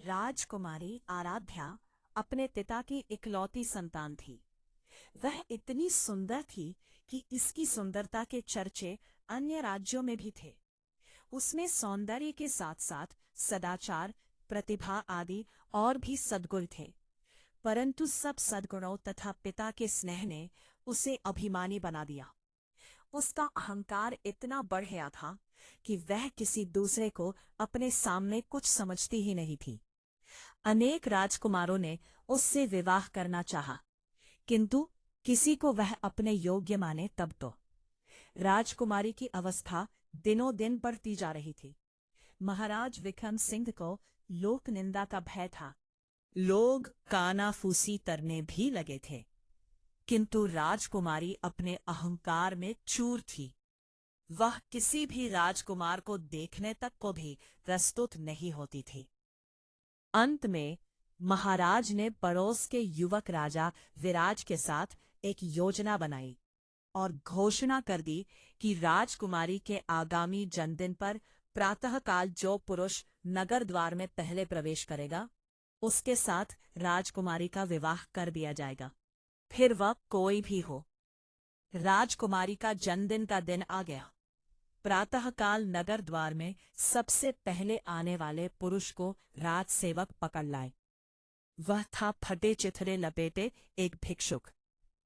राजकुमारी आराध्या अपने पिता की इकलौती संतान थी। वह इतनी सुंदर थी कि इसकी सुंदरता के चर्चे अन्य राज्यों में भी थे। उसमें सौंदर्य के साथ साथ सदाचार, प्रतिभा आदि और भी सद्गुण थे। परंतु सब सद्गुणों तथा पिता के स्नेह ने उसे अभिमानी बना दिया। उसका अहंकार इतना बढ़ गया था कि वह किसी दूसरे को अपने सामने कुछ समझती ही नहीं थी। अनेक राजकुमारों ने उससे विवाह करना चाहा, किंतु किसी को वह अपने योग्य माने तब तो। राजकुमारी की अवस्था दिनों दिन बढ़ती जा रही थी। महाराज विक्रम सिंह को लोक निंदा का भय था। लोग कानाफूसी करने भी लगे थे, किंतु राजकुमारी अपने अहंकार में चूर थी। वह किसी भी राजकुमार को देखने तक को भी प्रस्तुत नहीं होती थी। अंत में महाराज ने पड़ोस के युवक राजा विराज के साथ एक योजना बनाई और घोषणा कर दी कि राजकुमारी के आगामी जन्मदिन पर प्रातःकाल जो पुरुष नगर द्वार में पहले प्रवेश करेगा, उसके साथ राजकुमारी का विवाह कर दिया जाएगा, फिर वह कोई भी हो। राजकुमारी का जन्मदिन का दिन आ गया। प्रातःकाल नगर द्वार में सबसे पहले आने वाले पुरुष को राजसेवक पकड़ लाए। वह था फटे चिथड़े लपेटे एक भिक्षुक,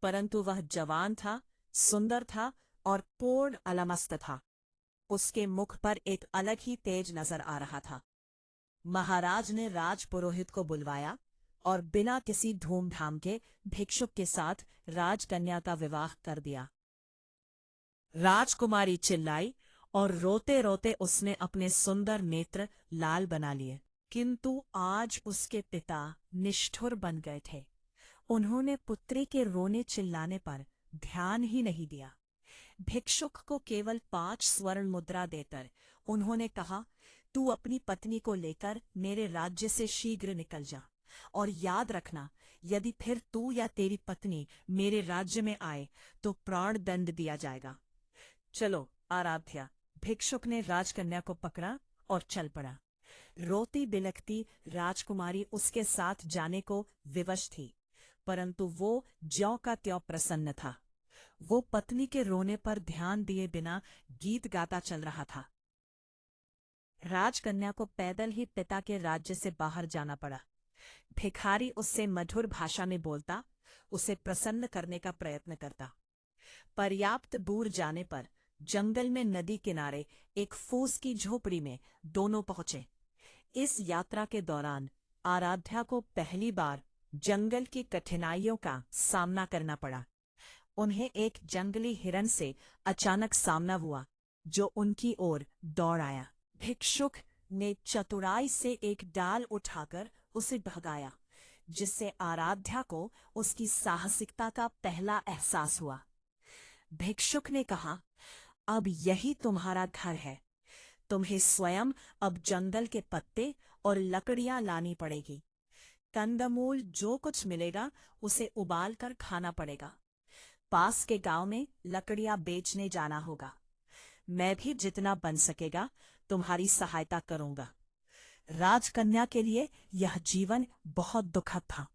परंतु वह जवान था, सुंदर था और पूर्ण अलमस्त था। उसके मुख पर एक अलग ही तेज नजर आ रहा था। महाराज ने राजपुरोहित को बुलवाया और बिना किसी धूमधाम के भिक्षुक के साथ राजकन्या का विवाह कर दिया। राजकुमारी चिल्लाई और रोते रोते उसने अपने सुंदर नेत्र लाल बना लिए। किंतु आज उसके पिता निष्ठुर बन गए थे। उन्होंने पुत्री के रोने चिल्लाने पर ध्यान ही नहीं दिया। भिक्षुक को केवल 5 स्वर्ण मुद्रा देकर उन्होंने कहा, तू अपनी पत्नी को लेकर मेरे राज्य से शीघ्र निकल जा, और याद रखना, यदि फिर तू या तेरी पत्नी मेरे राज्य में आए तो प्राण दंड दिया जाएगा। चलो आराध्या। भिक्षुक ने राजकन्या को पकड़ा और चल पड़ा। रोती बिलखती राजकुमारी उसके साथ जाने को विवश थी, परंतु वो ज्यों का त्यों प्रसन्न था। वो पत्नी के रोने पर ध्यान दिए बिना गीत गाता चल रहा था। राजकन्या को पैदल ही पिता के राज्य से बाहर जाना पड़ा। भिखारी उससे मधुर भाषा में बोलता, उसे प्रसन्न करने का प्रयत्न करता। पर्याप्त दूर जाने पर जंगल में नदी किनारे एक फूस की झोपड़ी में दोनों पहुंचे। इस यात्रा के दौरान आराध्या को पहली बार जंगल की कठिनाइयों का सामना करना पड़ा। उन्हें एक जंगली हिरन से अचानक सामना हुआ, जो उनकी ओर दौड़ आया। भिक्षुक ने चतुराई से एक डाल उठाकर उसे भगाया, जिससे आराध्या को उसकी साहसिकता का पहला एहसास हुआ। भिक्षुक ने कहा, अब यही तुम्हारा घर है। तुम्हें स्वयं अब जंगल के पत्ते और लकड़ियां लानी पड़ेगी। कंदमूल जो कुछ मिलेगा उसे उबाल कर खाना पड़ेगा। पास के गांव में लकड़ियां बेचने जाना होगा। मैं भी जितना बन सकेगा तुम्हारी सहायता करूंगा। राजकन्या के लिए यह जीवन बहुत दुखद था,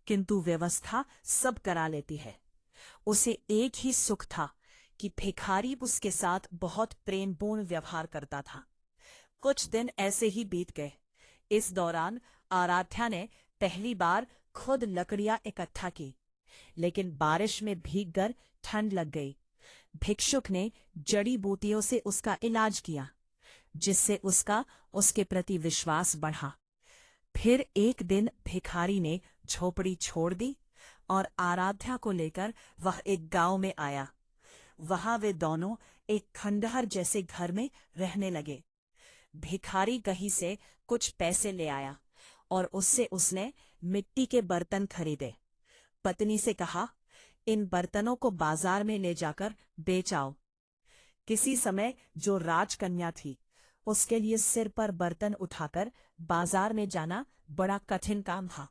किंतु व्यवस्था सब करा लेती है। उसे एक ही सुख था कि भिखारी उसके साथ बहुत प्रेमपूर्ण व्यवहार करता था। कुछ दिन ऐसे ही बीत गए। इस दौरान आराध्या ने पहली बार खुद लकड़ियां इकट्ठा की, लेकिन बारिश में भीगकर ठंड लग गई। भिक्षुक ने जड़ी बूटियों से उसका इलाज किया, जिससे उसका उसके प्रति विश्वास बढ़ा। फिर एक दिन भिखारी ने झोपड़ी छोड़ दी और आराध्या को लेकर वह एक गांव में आया। वहां वे दोनों एक खंडहर जैसे घर में रहने लगे। भिखारी कहीं से कुछ पैसे ले आया और उससे उसने मिट्टी के बर्तन खरीदे। पत्नी से कहा, इन बर्तनों को बाजार में ले जाकर बेच आओ। किसी समय जो राजकन्या थी, उसके लिए सिर पर बर्तन उठाकर बाजार में जाना बड़ा कठिन काम था,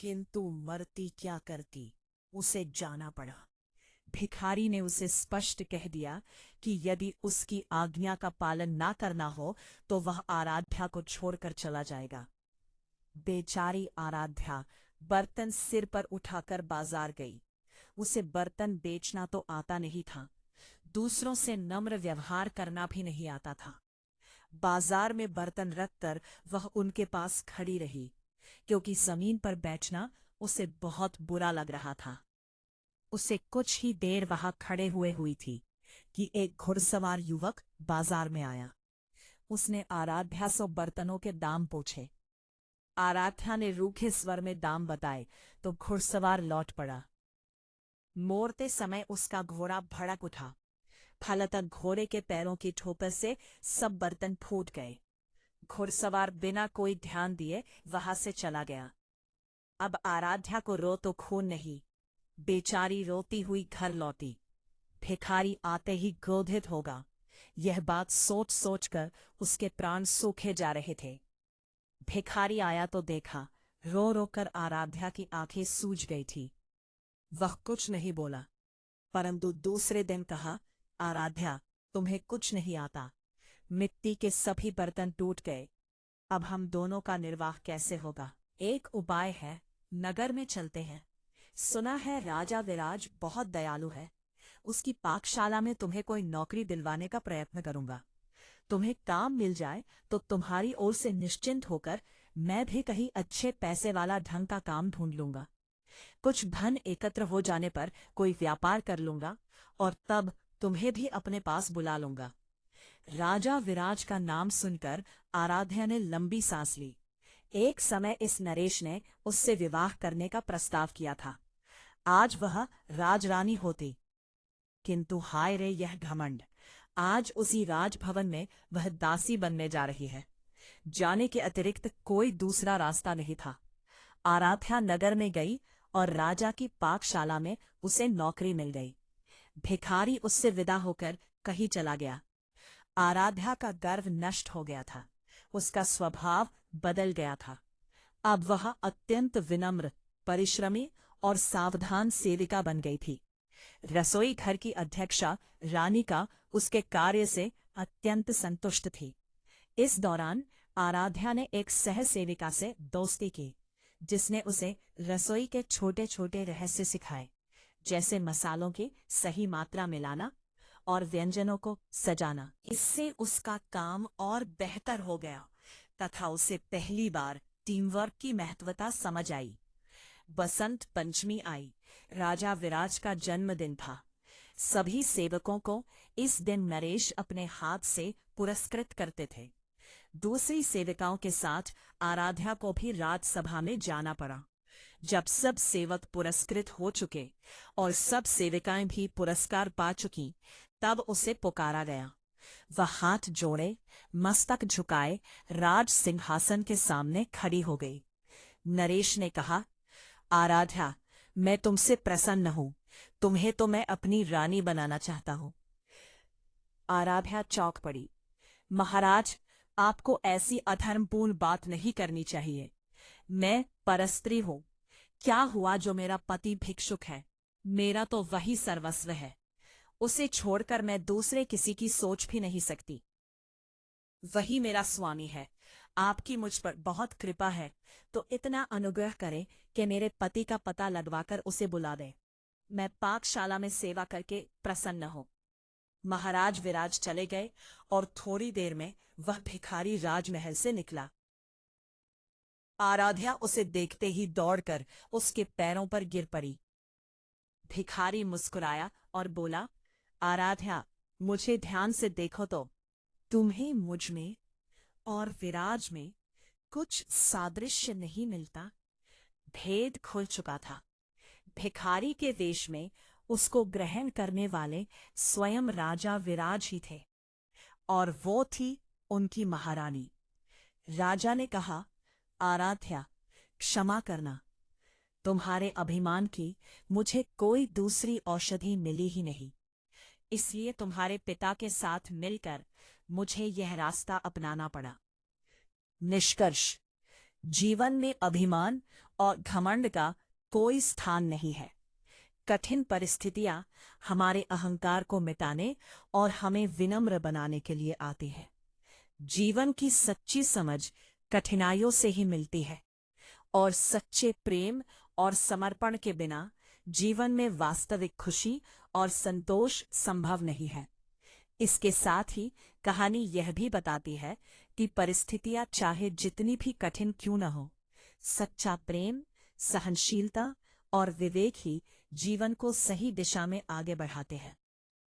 किंतु मरती क्या करती, उसे जाना पड़ा। भिखारी ने उसे स्पष्ट कह दिया कि यदि उसकी आज्ञा का पालन ना करना हो तो वह आराध्या को छोड़कर चला जाएगा। बेचारी आराध्या बर्तन सिर पर उठाकर बाजार गई। उसे बर्तन बेचना तो आता नहीं था, दूसरों से नम्र व्यवहार करना भी नहीं आता था। बाजार में बर्तन रखकर वह उनके पास खड़ी रही, क्योंकि जमीन पर बैठना उसे बहुत बुरा लग रहा था। उसे कुछ ही देर वहां खड़े हुए हुई थी कि एक घुड़सवार युवक बाजार में आया। उसने आराध्या से बर्तनों के दाम पूछे। आराध्या ने रूखे स्वर में दाम बताए तो घुड़सवार लौट पड़ा। मोड़ते समय उसका घोड़ा भड़क उठा। फलतः घोड़े के पैरों की ठोकर से सब बर्तन फूट गए। घुड़सवार बिना कोई ध्यान दिए वहां से चला गया। अब आराध्या को रो तो खून नहीं। बेचारी रोती हुई घर लौटी। भिखारी आते ही क्रोधित होगा, यह बात सोच सोच कर उसके प्राण सूखे जा रहे थे। भिखारी आया तो देखा, रो रो कर आराध्या की आंखें सूज गई थी। वह कुछ नहीं बोला, परंतु दूसरे दिन कहा, आराध्या, तुम्हें कुछ नहीं आता। मिट्टी के सभी बर्तन टूट गए। अब हम दोनों का निर्वाह कैसे होगा? एक उपाय है, नगर में चलते हैं। सुना है राजा विराज बहुत दयालु है। उसकी पाकशाला में तुम्हें कोई नौकरी दिलवाने का प्रयत्न करूंगा। तुम्हें काम मिल जाए तो तुम्हारी ओर से निश्चिंत होकर मैं भी कहीं अच्छे पैसे वाला ढंग का काम ढूंढ लूंगा। कुछ धन एकत्र हो जाने पर कोई व्यापार कर लूंगा और तब तुम्हें भी अपने पास बुला लूंगा। राजा विराज का नाम सुनकर आराध्या ने लंबी सांस ली। एक समय इस नरेश ने उससे विवाह करने का प्रस्ताव किया था। आज वह राजरानी होती, किंतु हाय रे यह घमंड! आज उसी राजभवन में वह दासी बनने जा रही है। जाने के अतिरिक्त कोई दूसरा रास्ता नहीं था। आराध्या नगर में गई और राजा की पाकशाला में उसे नौकरी मिल गई। भिखारी उससे विदा होकर कहीं चला गया। आराध्या का गर्व नष्ट हो गया था। उसका स्वभाव बदल गया था। अब वह अत्यंत विनम्र, परिश्रमी और सावधान सेविका बन गई थी। रसोई घर की अध्यक्षा रानिका उसके कार्य से अत्यंत संतुष्ट थी। इस दौरान आराध्या ने एक सह सेविका से दोस्ती की, जिसने उसे रसोई के छोटे छोटे रहस्य सिखाए, जैसे मसालों की सही मात्रा मिलाना और व्यंजनों को सजाना। इससे उसका काम और बेहतर हो गया तथा उसे पहली बार टीम वर्क की महत्वता समझ आई। बसंत पंचमी आई। राजा विराज का जन्मदिन था। सभी सेवकों को इस दिन नरेश अपने हाथ से पुरस्कृत करते थे। दूसरी सेविकाओं के साथ आराध्या को भी राजसभा में जाना पड़ा। जब सब सेवक पुरस्कृत हो चुके और सब सेविकाएं भी पुरस्कार पा चुकी, तब उसे पुकारा गया। वह हाथ जोड़े, मस्तक झुकाए राज सिंहासन के सामने खड़ी हो गई। नरेश ने कहा, आराध्या, मैं तुमसे प्रसन्न हूं। तुम्हें तो मैं अपनी रानी बनाना चाहता हूं। आराध्या चौंक पड़ी। महाराज, आपको ऐसी अधर्मपूर्ण बात नहीं करनी चाहिए। मैं परस्त्री हूं। क्या हुआ जो मेरा पति भिक्षुक है? मेरा तो वही सर्वस्व है। उसे छोड़कर मैं दूसरे किसी की सोच भी नहीं सकती। वही मेरा स्वामी है। आपकी मुझ पर बहुत कृपा है, तो इतना अनुग्रह करें कि मेरे पति का पता लगवाकर उसे बुला दें। मैं पाकशाला में सेवा करके प्रसन्न हूं। महाराज विराज चले गए और थोड़ी देर में वह भिखारी राजमहल से निकला। आराध्या उसे देखते ही दौड़कर उसके पैरों पर गिर पड़ी। भिखारी मुस्कुराया और बोला, आराध्या, मुझे ध्यान से देखो तो तुम्हें मुझ में और विराज में कुछ सादृश्य नहीं मिलता। भेद खुल चुका था। भिखारी के वेश में उसको ग्रहण करने वाले स्वयं राजा विराज ही थे, और वो थी उनकी महारानी। राजा ने कहा, आराध्या, क्षमा करना। तुम्हारे अभिमान की मुझे कोई दूसरी औषधि मिली ही नहीं, इसलिए तुम्हारे पिता के साथ मिलकर मुझे यह रास्ता अपनाना पड़ा। निष्कर्ष: जीवन में अभिमान और घमंड का कोई स्थान नहीं है। कठिन परिस्थितियां हमारे अहंकार को मिटाने और हमें विनम्र बनाने के लिए आती है। जीवन की सच्ची समझ कठिनाइयों से ही मिलती है। और सच्चे प्रेम और समर्पण के बिना जीवन में वास्तविक खुशी और संतोष संभव नहीं है। इसके साथ ही कहानी यह भी बताती है कि परिस्थितियां चाहे जितनी भी कठिन क्यों न हो, सच्चा प्रेम, सहनशीलता और विवेक ही जीवन को सही दिशा में आगे बढ़ाते हैं।